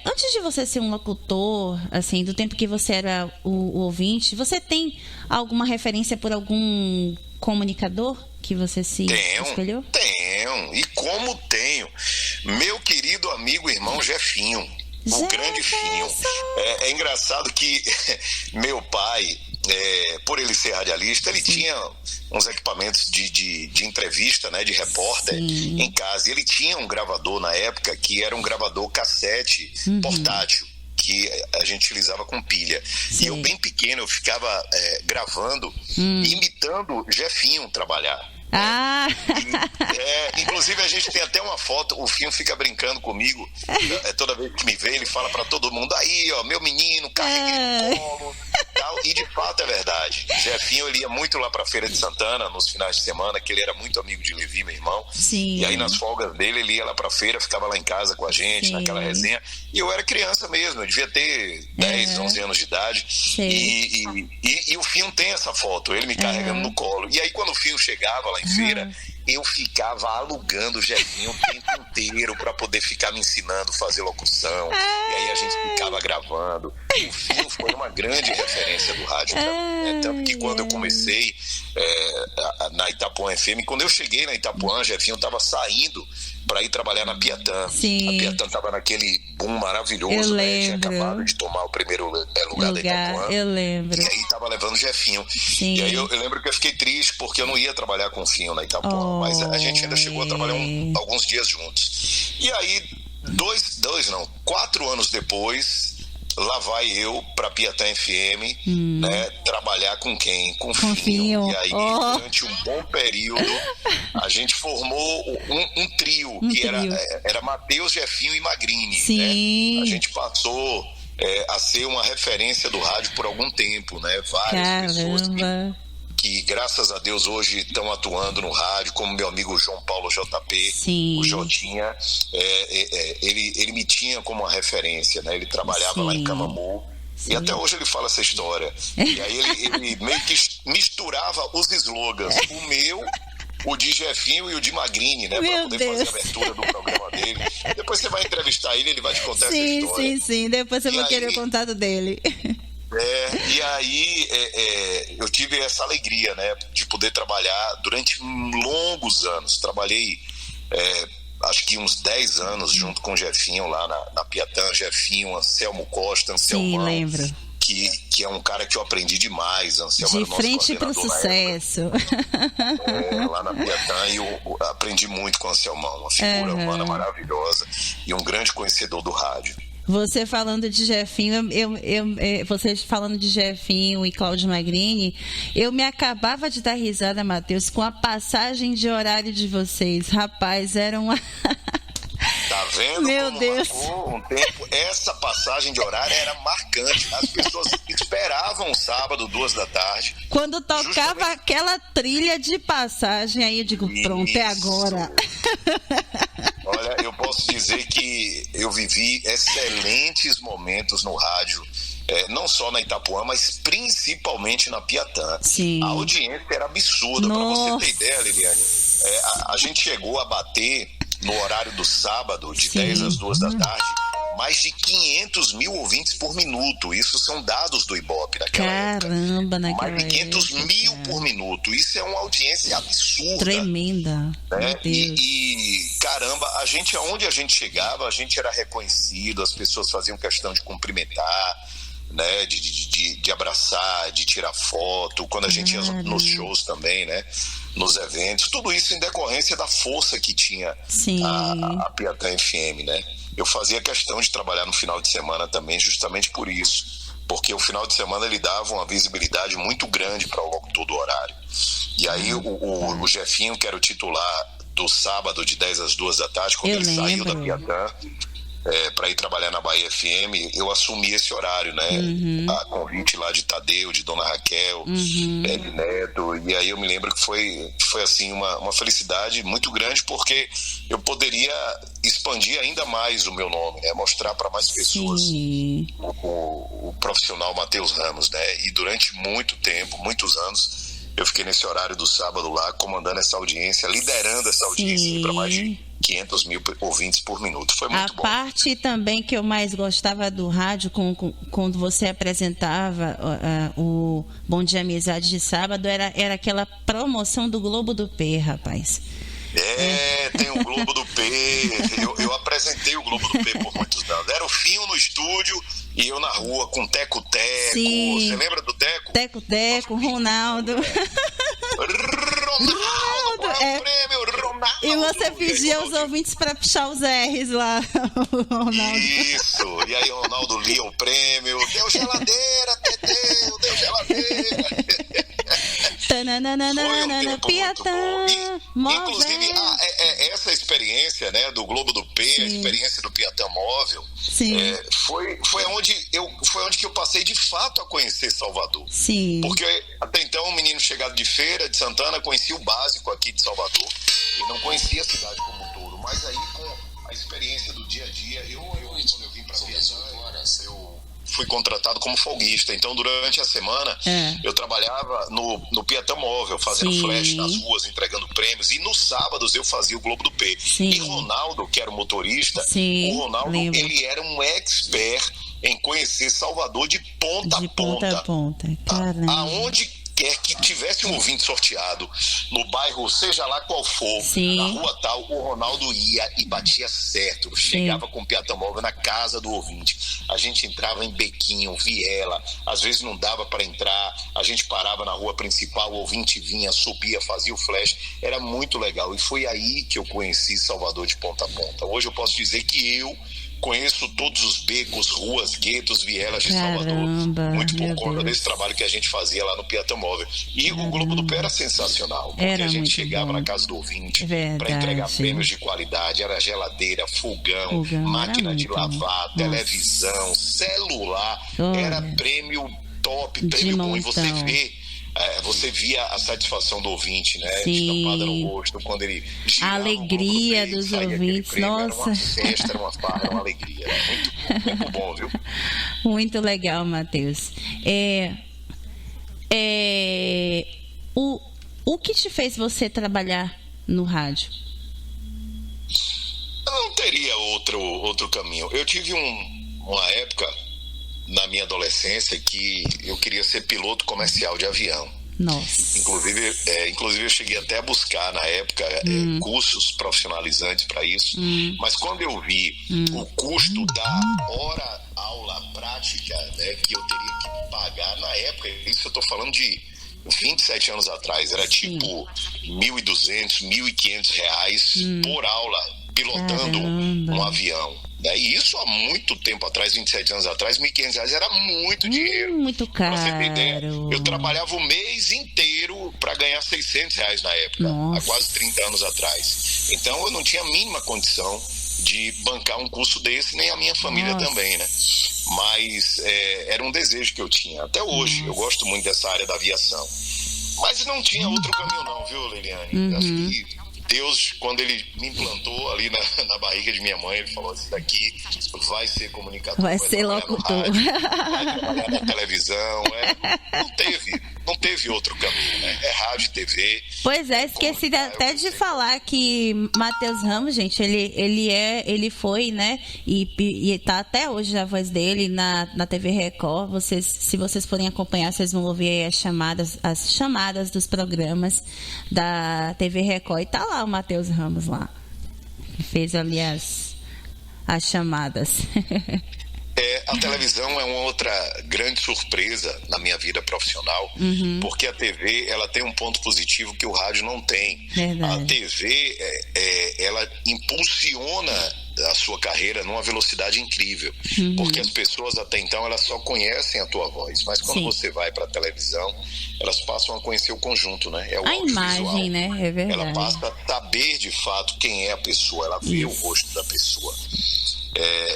antes de você ser um locutor, assim, do tempo que você era o ouvinte, você tem alguma referência por algum comunicador que você escolheu? Tenho, e como tenho. Meu querido amigo e irmão Jefinho, o grande Finho. É engraçado que meu pai, por ele ser radialista, ele tinha uns equipamentos de entrevista, né, de repórter em casa. E ele tinha um gravador na época que era um gravador cassete portátil, que a gente utilizava com pilha. E eu bem pequeno, eu ficava gravando, imitando Jefinho trabalhar. Inclusive a gente tem até uma foto, o Finho fica brincando comigo, toda vez que me vê ele fala pra todo mundo, aí ó, meu menino, carregue no colo, tal. E de fato é verdade. Jefinho, ele ia muito lá pra Feira de Santana nos finais de semana, que ele era muito amigo de Levi, meu irmão. E aí nas folgas dele, ele ia lá pra feira, ficava lá em casa com a gente, naquela resenha, e eu era criança mesmo, eu devia ter 10, 11 anos de idade, e o Finho tem essa foto, ele me carregando no colo. E aí quando o Finho chegava lá em feira, eu ficava alugando o Jefinho o tempo inteiro para poder ficar me ensinando a fazer locução. E aí a gente ficava gravando. O Finho foi uma grande referência do rádio para mim. Tanto que quando eu comecei na Itapuã FM, quando eu cheguei na Itapuã, o Jefinho estava saindo para ir trabalhar na Piatã. A Piatã estava naquele boom maravilhoso, né? Tinha acabado de tomar o primeiro lugar da Itapuã. Eu lembro. E aí estava levando o Jefinho. E aí eu lembro que eu fiquei triste porque eu não ia trabalhar com o Finho na Itapuã, mas a gente ainda chegou a trabalhar alguns dias juntos. E aí, 4 anos depois, lá vai eu pra Piatã FM, né, trabalhar com quem? Com o Finho. E aí, durante um bom período, a gente formou um trio, que era Matheus, Jefinho e Magrini. Né? A gente passou a ser uma referência do rádio por algum tempo, né? Várias pessoas que graças a Deus hoje estão atuando no rádio, como meu amigo João Paulo JP, o Jotinha, ele me tinha como uma referência, né? Ele trabalhava lá em Camamu, e até hoje ele fala essa história. E aí ele meio que misturava os slogans, o meu, o de Jefinho e o de Magrini, né? Para poder fazer a abertura do programa dele. Depois você vai entrevistar ele vai te contar essa história. Sim, depois eu vou querer o contato dele. E aí eu tive essa alegria, né, de poder trabalhar durante longos anos. Trabalhei acho que uns 10 anos junto com o Jefinho lá na Piatã. Jefinho, Anselmo Costa, Anselmão, lembro. que é um cara que eu aprendi demais. Anselmo de frente para o sucesso. Lá na Piatã, e eu aprendi muito com o Anselmão, uma figura humana maravilhosa e um grande conhecedor do rádio. Você falando de Jefinho, você falando de Jefinho e Cláudio Magrini, eu me acabava de dar risada, Matheus, com a passagem de horário de vocês. Rapaz, era uma... Tá vendo? Meu como Deus. marcou um tempo? Essa passagem de horário era marcante. As pessoas esperavam sábado, 2 da tarde. Quando tocava aquela trilha de passagem, aí eu digo, pronto, é agora. Olha, eu posso dizer que eu vivi excelentes momentos no rádio, não só na Itapuã, mas principalmente na Piatã. Sim. A audiência era absurda. Para você ter ideia, Liliane, a gente chegou a bater no horário do sábado, de 10 às 2 da tarde, mais de 500 mil ouvintes por minuto. Isso são dados do Ibope naquela época. Caramba, naquela mais de 500 época. mil por minuto. Isso é uma audiência absurda. Tremenda. Né? E caramba, aonde a gente chegava, a gente era reconhecido, as pessoas faziam questão de cumprimentar, né? De abraçar, de tirar foto, quando a gente ia nos shows também, né? Nos eventos, tudo isso em decorrência da força que tinha a Piatã FM, né? Eu fazia questão de trabalhar no final de semana também, justamente por isso, porque o final de semana ele dava uma visibilidade muito grande para o locutor do horário. E aí o Jefinho, que era o titular do sábado de 10 às 2 da tarde, quando ele saiu da Piatã para ir trabalhar na Bahia FM, eu assumi esse horário, né? A convite lá de Tadeu, de Dona Raquel, de Neto, e aí eu me lembro que foi assim uma felicidade muito grande, porque eu poderia expandir ainda mais o meu nome, né? Mostrar para mais pessoas o profissional Matheus Ramos, né? E durante muito tempo, muitos anos, eu fiquei nesse horário do sábado lá, comandando essa audiência, liderando essa audiência para mais de 500 mil ouvintes por minuto. Foi muito bom. A parte também que eu mais gostava do rádio, quando você apresentava o Bom Dia Amizade de sábado, era aquela promoção do Globo do P, rapaz. Tem o Globo do P. Eu apresentei o Globo do P por muitos anos. Era o Finho no estúdio e eu na rua com Teco-Teco. Você lembra do Teco? Teco-Teco, Ronaldo. Ronaldo, prêmio, Ronaldo. E você pedia aos ouvintes para puxar os R's lá, Ronaldo. Isso, e aí Ronaldo lia o prêmio. Deu geladeira, Teteu, deu geladeira. Foi um Piatã, inclusive, essa experiência, né, do Globo do P, a experiência do Piatã Móvel, foi onde que eu passei de fato a conhecer Salvador. Sim. Porque até então, um menino chegado de Feira de Santana conhecia o básico aqui de Salvador e não conhecia a cidade como um todo. Mas aí, com a experiência do dia a dia, quando eu vim para Piatã, eu fui contratado como folguista. Então, durante a semana, eu trabalhava no Piatã Móvel, fazendo flash nas ruas, entregando prêmios. E nos sábados eu fazia o Globo do P. E Ronaldo, que era o motorista, o Ronaldo, ele era um expert em conhecer Salvador de ponta a ponta. Aonde quer que tivesse um ouvinte sorteado no bairro, seja lá qual for, na rua tal, o Ronaldo ia e batia certo. Chegava com o Piatã Móvel na casa do ouvinte. A gente entrava em bequinho, viela, às vezes não dava para entrar, a gente parava na rua principal, o ouvinte vinha, subia, fazia o flash. Era muito legal e foi aí que eu conheci Salvador de ponta a ponta. Hoje eu posso dizer que eu conheço todos os becos, ruas, guetos, vielas de Salvador, muito por conta desse trabalho que a gente fazia lá no Piatã Móvel. E o Globo do Pé era sensacional, porque a gente chegava na casa do ouvinte para entregar prêmios de qualidade. Era geladeira, fogão, máquina de lavar, televisão, celular. Era prêmio top, prêmio bom. E você via a satisfação do ouvinte, né? Estampada no rosto, quando ele girava, a alegria dos ouvintes, nossa. Era uma festa, era uma farra, era uma alegria. Era muito bom, viu? Muito legal, Matheus. O que te fez você trabalhar no rádio? Eu não teria outro caminho. Eu tive uma época na minha adolescência que eu queria ser piloto comercial de avião. Nossa. Inclusive eu cheguei até a buscar na época cursos profissionalizantes para isso, mas quando eu vi o custo da hora aula prática, né, que eu teria que pagar, na época, isso eu tô falando de 27 anos atrás, era tipo R$1.200, R$1.500 por aula, pilotando um avião. E isso há muito tempo atrás, 27 anos atrás, R$1.500 era muito dinheiro. Muito caro. Pra você ter ideia, eu trabalhava o mês inteiro para ganhar R$600 na época, Nossa. há quase 30 anos atrás. Então eu não tinha a mínima condição de bancar um curso desse, nem a minha família também, né? Mas era um desejo que eu tinha. Até hoje, eu gosto muito dessa área da aviação. Mas não tinha outro caminho não, viu, Leiliane? Acho que Deus, quando ele me implantou ali na barriga de minha mãe, ele falou, esse daqui vai ser comunicador. Vai ser locutor. Rádio, vai trabalhar na televisão. Não teve outro caminho, né? É rádio e TV. Pois é, esqueci até de falar que Matheus Ramos, gente, ele foi, né? E tá até hoje a voz dele na TV Record. Se vocês forem acompanhar, vocês vão ouvir aí as chamadas dos programas da TV Record. E tá lá o Matheus Ramos lá. Que fez ali as chamadas. A televisão é uma outra grande surpresa na minha vida profissional, porque a TV ela tem um ponto positivo que o rádio não tem. Verdade. A TV ela impulsiona a sua carreira numa velocidade incrível, porque as pessoas até então elas só conhecem a tua voz, mas quando você vai para a televisão, elas passam a conhecer o conjunto, né? É o a imagem, né? É verdade. Ela passa a saber de fato quem é a pessoa, ela vê o rosto da pessoa.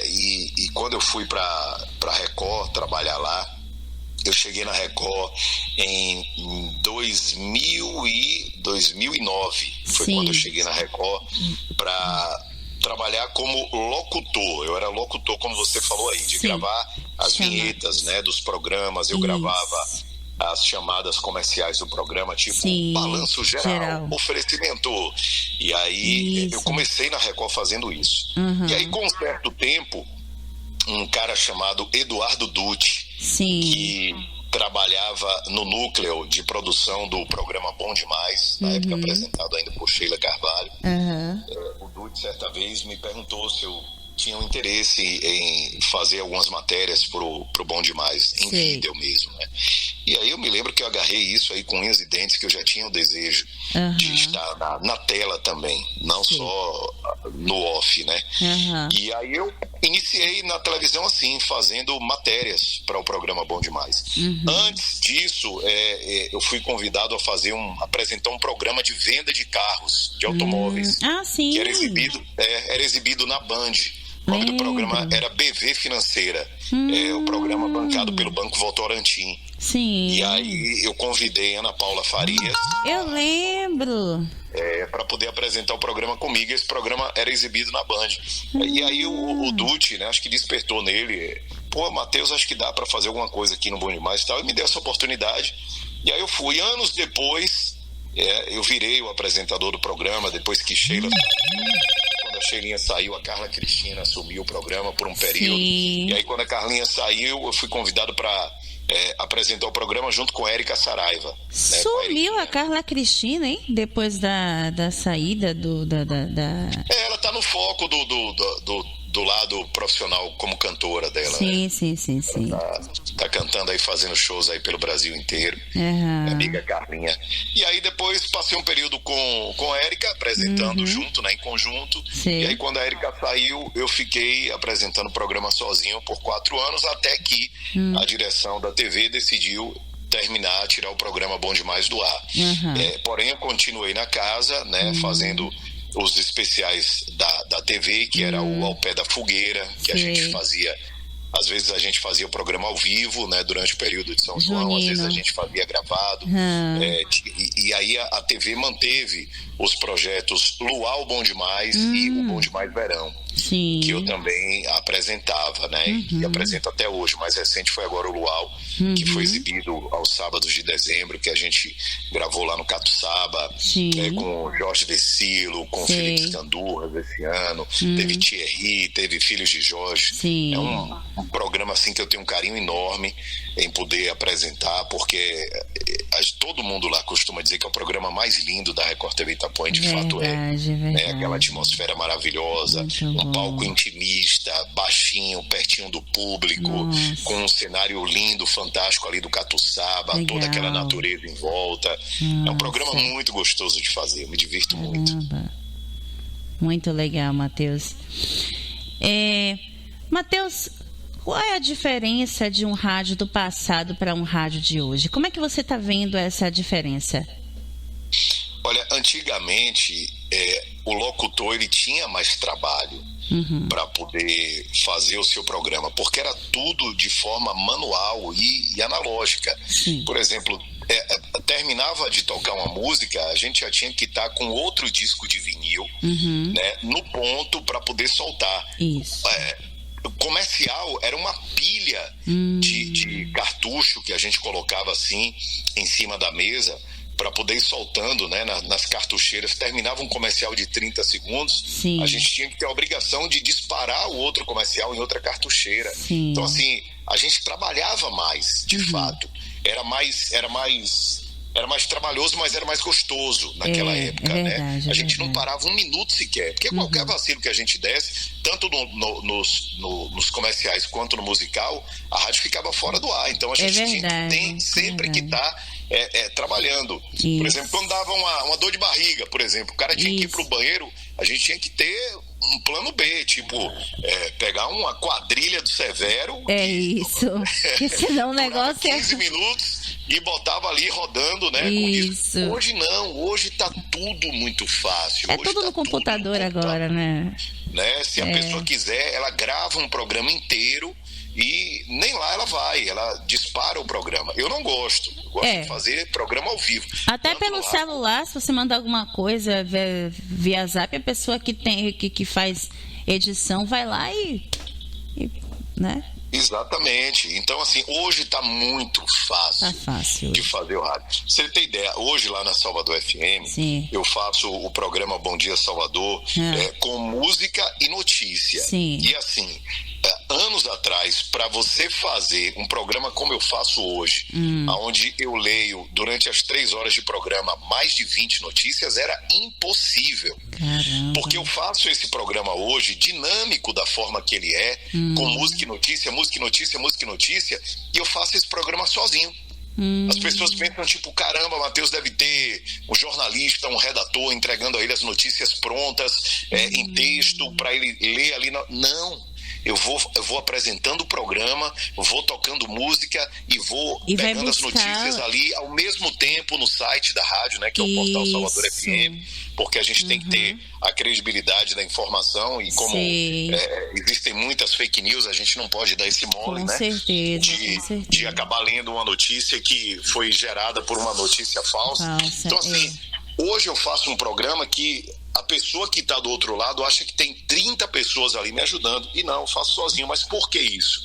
E quando eu fui para Record trabalhar lá, eu cheguei na Record em 2009. Foi quando eu cheguei na Record para trabalhar como locutor. Eu era locutor, como você falou aí, de gravar as vinhetas, né, dos programas. Eu gravava as chamadas comerciais do programa, tipo balanço geral, oferecimento. E aí eu comecei na Record fazendo isso. E aí, com um certo tempo, um cara chamado Eduardo Dutti, que trabalhava no núcleo de produção do programa Bom Demais, na época apresentado ainda por Sheila Carvalho. O Dutti, certa vez, me perguntou se eu tinha um interesse em fazer algumas matérias pro Bom Demais, em vídeo mesmo, né? E aí eu me lembro que eu agarrei isso aí com unhas e dentes, que eu já tinha o desejo de estar na tela também, não só no off, né? E aí eu iniciei na televisão assim, fazendo matérias para o programa Bom Demais. Antes disso, eu fui convidado a apresentar um programa de venda de carros, de automóveis, que era exibido na Band. O nome do programa era BV Financeira, o programa bancado pelo Banco Votorantim. E aí eu convidei Ana Paula Farias. Eu lembro. Para poder apresentar o programa comigo. Esse programa era exibido na Band. E aí o Dutti, né, acho que despertou nele. Pô, Matheus, acho que dá para fazer alguma coisa aqui no Bom Demais e tal. E me deu essa oportunidade. E aí eu fui. Anos depois, eu virei o apresentador do programa, depois que Sheila Quando a Sheilinha saiu, a Carla Cristina assumiu o programa por um período. E aí, quando a Carlinha saiu, eu fui convidado para apresentar o programa junto com a Érica Saraiva. Sumiu a Carla Cristina, hein? Depois da saída ela tá no foco do lado profissional como cantora dela. Sim. Tá cantando aí, fazendo shows aí pelo Brasil inteiro. Minha amiga Carlinha. E aí depois passei um período com a Érica, apresentando junto, né, em conjunto. E aí quando a Érica saiu, eu fiquei apresentando o programa sozinho por 4 anos, até que a direção da TV decidiu tirar o programa Bom Demais do ar. Porém, eu continuei na casa, né, fazendo os especiais da TV, que era o Ao Pé da Fogueira, que a gente fazia. Às vezes a gente fazia o programa ao vivo, né, durante o período de São João, às vezes a gente fazia gravado. E aí a TV manteve os projetos Luau Bom Demais e o Bom Demais Verão, que eu também apresentava, né, e apresento até hoje. O mais recente foi agora o Luau, que foi exibido aos sábados de dezembro, que a gente gravou lá no Catuçaba, com o Jorge Vecilo, com o Felipe Scandurras esse ano, teve Thierry, teve Filhos de Jorge. É um um programa assim que eu tenho um carinho enorme em poder apresentar, porque todo mundo lá costuma dizer que é o programa mais lindo da Record TV Itapuã, de fato é. Né? Aquela atmosfera maravilhosa, um palco intimista, baixinho, pertinho do público, com um cenário lindo, fantástico ali do Catuçaba, toda aquela natureza em volta. É um programa muito gostoso de fazer, eu me divirto muito. Muito legal, Matheus. Matheus, qual é a diferença de um rádio do passado para um rádio de hoje? Como é que você está vendo essa diferença? Olha, antigamente o locutor ele tinha mais trabalho para poder fazer o seu programa, porque era tudo de forma manual e analógica. Sim. Por exemplo, terminava de tocar uma música, a gente já tinha que estar com outro disco de vinil, né, no ponto para poder soltar. Isso. O comercial era uma pilha de cartucho que a gente colocava assim em cima da mesa para poder ir soltando, né, nas cartucheiras. Terminava um comercial de 30 segundos, Sim. a gente tinha que ter a obrigação de disparar o outro comercial em outra cartucheira. Sim. Então, assim, a gente trabalhava mais, de fato. Era mais trabalhoso, mas era mais gostoso naquela época, né? A gente não parava um minuto sequer, porque qualquer vacilo que a gente desse, tanto nos comerciais quanto no musical, a rádio ficava fora do ar. Então a gente tem sempre que estar trabalhando. Isso. Por exemplo, quando dava uma dor de barriga, por exemplo, o cara tinha que ir pro banheiro, a gente tinha que ter um plano B, tipo, pegar uma quadrilha do Severo. Isso. Porque senão o negócio 15 minutos e botava ali rodando, né? Isso. Hoje não, hoje tá tudo muito fácil. Hoje tudo no computador agora, né? Se a pessoa quiser, ela grava um programa inteiro e nem lá ela dispara o programa. Eu não gosto. Eu gosto de fazer programa ao vivo. Até pelo celular, se você mandar alguma coisa via Zap, a pessoa que faz edição vai lá e né? Exatamente. Então, assim, hoje está muito fácil de fazer o rádio. Pra você ter ideia, hoje lá na Salvador FM, Sim. eu faço o programa Bom Dia Salvador com música e notícia. Sim. E assim, anos atrás, para você fazer um programa como eu faço hoje, onde eu leio durante as 3 horas de programa mais de 20 notícias, era impossível. Caramba. Porque eu faço esse programa hoje dinâmico da forma que ele é, com música e notícia, e eu faço esse programa sozinho. As pessoas pensam, tipo, caramba, Matheus deve ter um jornalista, um redator entregando a ele as notícias prontas, em texto, para ele ler ali. Não. Eu vou apresentando o programa, vou tocando música e vou pegando as notícias ali ao mesmo tempo no site da rádio, né, que é o portal Salvador FM, porque a gente tem que ter a credibilidade da informação e como existem muitas fake news, a gente não pode dar esse mole, né? Com certeza. De acabar lendo uma notícia que foi gerada por uma notícia falsa. Então, assim, hoje eu faço um programa que a pessoa que está do outro lado acha que tem 30 pessoas ali me ajudando. E não, eu faço sozinho. Mas por que isso?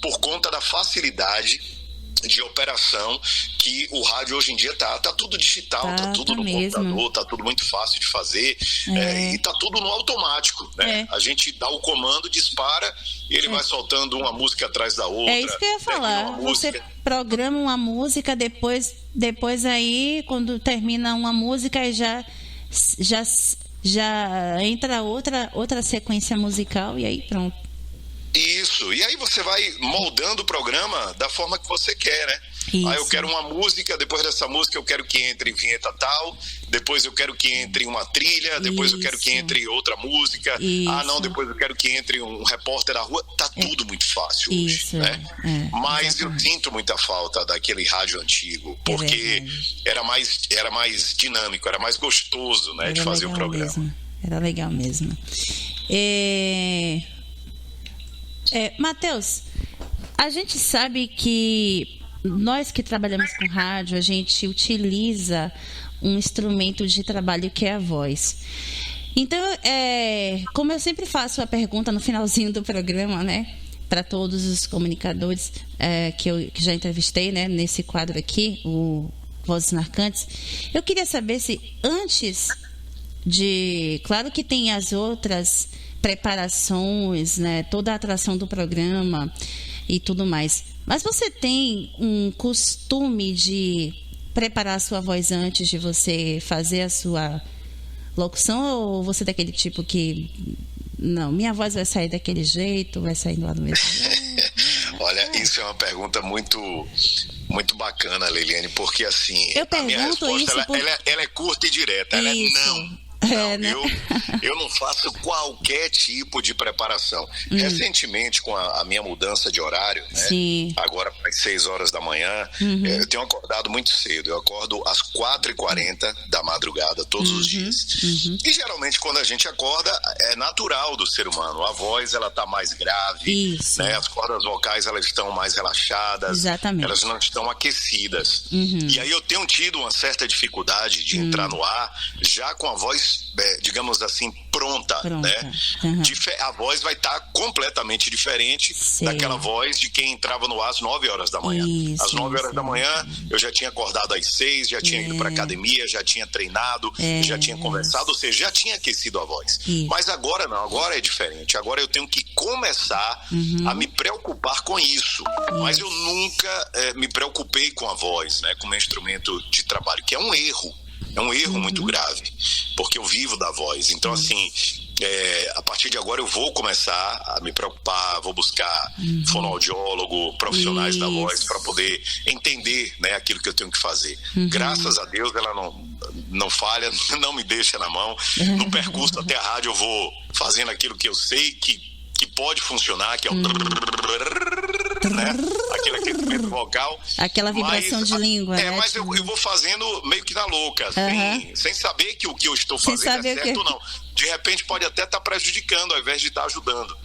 Por conta da facilidade de operação que o rádio hoje em dia tá tudo digital, tá tudo no computador, tá tudo muito fácil de fazer, e tá tudo no automático, né? A gente dá o comando, dispara e ele vai soltando uma música atrás da outra. É isso que eu ia falar. Você programa uma música, depois aí, quando termina uma música, aí já entra outra sequência musical e aí pronto. Isso, e aí você vai moldando o programa da forma que você quer, né? Isso. Aí eu quero uma música, depois dessa música eu quero que entre vinheta tal, depois eu quero que entre uma trilha, depois eu quero que entre outra música, depois eu quero que entre um repórter da rua. Tá tudo muito fácil hoje, né? Mas eu sinto muita falta daquele rádio antigo, porque era mais dinâmico, era mais gostoso, né, de fazer o programa. Era legal mesmo. Matheus, a gente sabe que nós que trabalhamos com rádio, a gente utiliza um instrumento de trabalho que é a voz. Então, como eu sempre faço a pergunta no finalzinho do programa, né, para todos os comunicadores que já entrevistei, né, nesse quadro aqui, o Vozes Marcantes, eu queria saber se antes de... Claro que tem as outras preparações, né? Toda a atração do programa e tudo mais. Mas você tem um costume de preparar a sua voz antes de você fazer a sua locução, ou você é daquele tipo que não, minha voz vai sair daquele jeito, vai sair lá do mesmo jeito? Olha, isso é uma pergunta muito bacana, Leiliane, porque assim, a minha resposta ela é curta e direta. Ela é não. Não, né? eu não faço qualquer tipo de preparação. Recentemente, com a minha mudança de horário, né? Sim. Agora às 6 horas da manhã, eu tenho acordado muito cedo. Eu acordo às 4h40 da madrugada, todos os dias. E geralmente, quando a gente acorda, é natural do ser humano. A voz, ela tá mais grave, né? As cordas vocais, elas estão mais relaxadas. Exatamente. Elas não estão aquecidas. E aí eu tenho tido uma certa dificuldade de entrar no ar já com a voz, digamos assim, pronta. Né? A voz vai estar completamente diferente daquela voz de quem entrava no ar às 9 horas da manhã. Às 9 horas da manhã eu já tinha acordado às 6, já tinha ido para academia, já tinha treinado, já tinha conversado, ou seja, já tinha aquecido a voz. Mas agora não, agora é diferente. Agora eu tenho que começar a me preocupar com isso. Mas eu nunca me preocupei com a voz, né, como instrumento de trabalho, que é um erro. É um erro muito grave, porque eu vivo da voz. Então, assim, a partir de agora eu vou começar a me preocupar, vou buscar fonoaudiólogo, profissionais da voz, para poder entender, né, aquilo que eu tenho que fazer. Graças a Deus ela não falha, não me deixa na mão. No percurso até a rádio eu vou fazendo aquilo que eu sei que pode funcionar, que é o né? Aquele aquecimento vocal. Aquela vibração de língua, né? Mas eu vou fazendo meio que na louca, sem saber que o que eu estou fazendo é certo ou não. De repente pode até estar prejudicando ao invés de estar ajudando.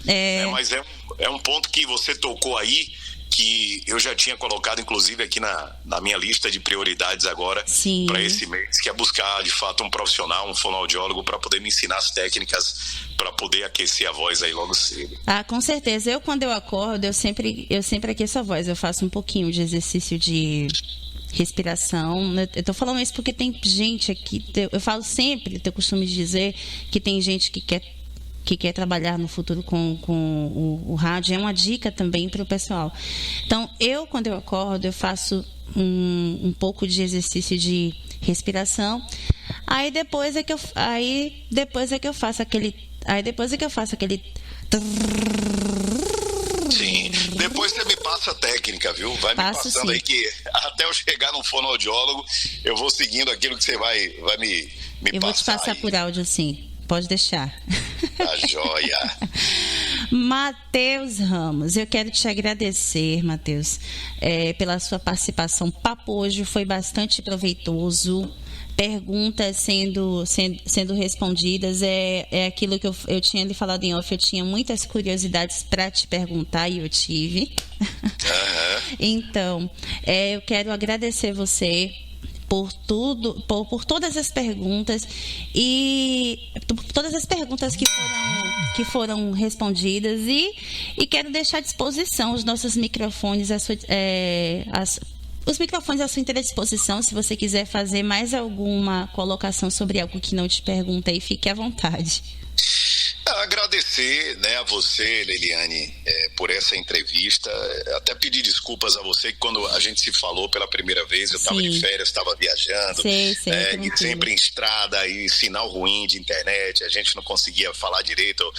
Mas é um ponto que você tocou aí, que eu já tinha colocado, inclusive, aqui na minha lista de prioridades agora para esse mês, que é buscar, de fato, um profissional, um fonoaudiólogo, para poder me ensinar as técnicas para poder aquecer a voz aí logo cedo. Com certeza. Quando eu acordo, eu sempre aqueço a voz. Eu faço um pouquinho de exercício de respiração. Eu tô falando isso porque tem gente aqui, eu falo sempre, tenho costume de dizer que tem gente que quer trabalhar no futuro com o rádio. É uma dica também para o pessoal. Então, quando eu acordo, eu faço um pouco de exercício de respiração. Aí depois é que eu faço aquele Sim, depois você me passa a técnica, viu? Vai me passando aí, que até eu chegar no fonoaudiólogo, eu vou seguindo aquilo que você vai me passar. Eu vou te passar aí por áudio, sim. Pode deixar. Tá joia. Matheus Ramos, eu quero te agradecer, Matheus, pela sua participação. O papo hoje foi bastante proveitoso. Perguntas sendo respondidas. É aquilo que eu tinha lhe falado em off. Eu tinha muitas curiosidades para te perguntar e eu tive. Então, eu quero agradecer você por tudo, por todas as perguntas e todas as perguntas que foram respondidas, e quero deixar à disposição os nossos microfones, os microfones à sua inteira disposição. Se você quiser fazer mais alguma colocação sobre algo que não te perguntei, fique à vontade. Agradecer, né, a você, Leiliane, por essa entrevista. Até pedir desculpas a você, que quando a gente se falou pela primeira vez, eu estava de férias, estava viajando, e sempre em estrada, e sinal ruim de internet, a gente não conseguia falar direito,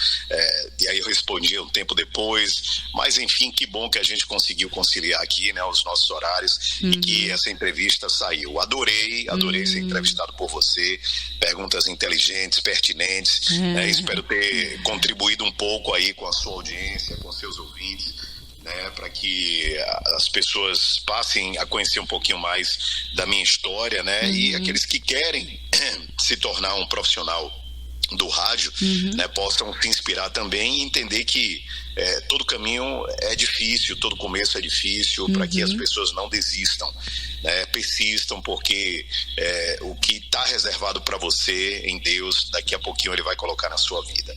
e aí eu respondia um tempo depois. Mas enfim, que bom que a gente conseguiu conciliar aqui, né, os nossos horários, e que essa entrevista saiu. Adorei ser entrevistado por você. Perguntas inteligentes, pertinentes. Espero ter contribuído um pouco aí com a sua audiência, com seus ouvintes, né, para que as pessoas passem a conhecer um pouquinho mais da minha história, né, e aqueles que querem se tornar um profissional do rádio, né, possam se inspirar também e entender que todo caminho é difícil, todo começo é difícil, para que as pessoas não desistam, né, persistam, porque o que está reservado para você em Deus, daqui a pouquinho Ele vai colocar na sua vida.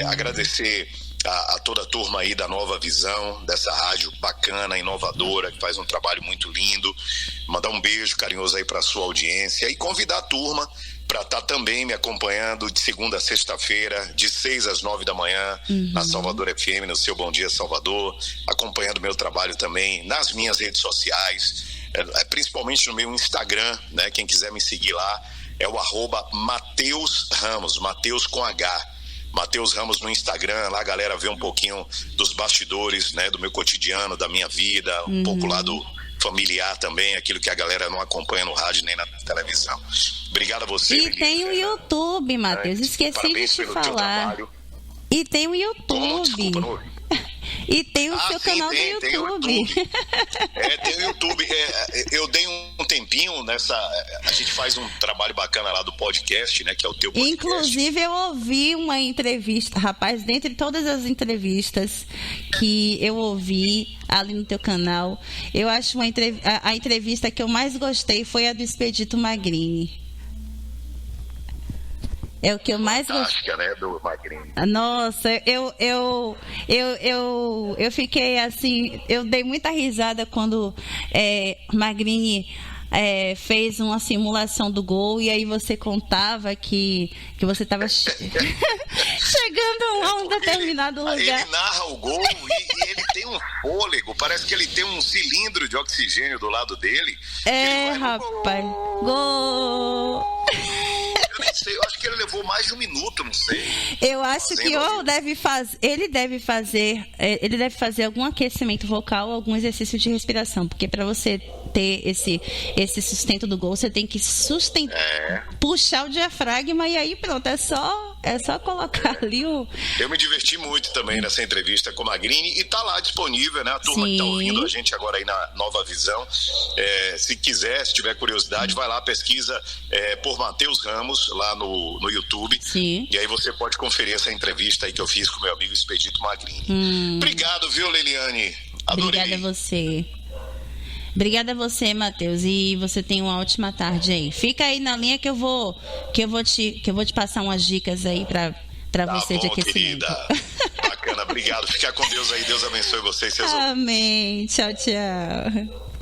Agradecer a toda a turma aí da Nova Visão, dessa rádio bacana, inovadora, que faz um trabalho muito lindo. Mandar um beijo carinhoso aí para a sua audiência e convidar a turma para estar também me acompanhando de segunda a sexta-feira, de 6 às 9 da manhã, na Salvador FM, no seu Bom Dia Salvador, acompanhando meu trabalho também nas minhas redes sociais, principalmente no meu Instagram, né? Quem quiser me seguir lá é o @Mateus Ramos, Mateus com H. Mateus Ramos no Instagram, lá a galera vê um pouquinho dos bastidores, né, do meu cotidiano, da minha vida, um pouco lá do familiar também, aquilo que a galera não acompanha no rádio nem na televisão. Obrigado a você. E tem o YouTube, Mateus, esqueci de te falar. E tem o YouTube. Desculpa, não ouvi. E tem o seu canal do YouTube. Tem o YouTube. Eu dei um tempinho nessa. A gente faz um trabalho bacana lá do podcast, né? Que é o teu podcast. Inclusive, eu ouvi uma entrevista, rapaz, dentre todas as entrevistas que eu ouvi ali no teu canal, eu acho a entrevista que eu mais gostei foi a do Expedito Magrini. É o que eu mais gostei, né, do Magrini. Nossa, eu fiquei assim, eu dei muita risada quando Magrini fez uma simulação do gol e aí você contava que você estava chegando a um determinado lugar. Ele narra o gol e ele tem um fôlego, parece que ele tem um cilindro de oxigênio do lado dele. Rapaz, gol! Eu nem sei, eu acho que ele levou mais de um minuto, não sei. Eu acho que ele deve fazer algum aquecimento vocal, algum exercício de respiração, porque para você ter esse sustento do gol, você tem que puxar o diafragma e aí pronto, é só colocar ali o... Eu me diverti muito também nessa entrevista com o Magrini e tá lá disponível, né? A turma que tá ouvindo a gente agora aí na Nova Visão, se quiser, se tiver curiosidade, vai lá, pesquisa por Mateus Ramos lá no YouTube. Sim. E aí você pode conferir essa entrevista aí que eu fiz com o meu amigo Expedito Magrini. Obrigado, viu, Leliane? Adorei. Obrigada a você, Mateus, e você tem uma ótima tarde aí. Fica aí na linha que eu vou te passar umas dicas aí para você de aquecimento. Querida. Bacana, obrigado. Fica com Deus aí, Deus abençoe você e seus ouvintes. Amém. Tchau, tchau.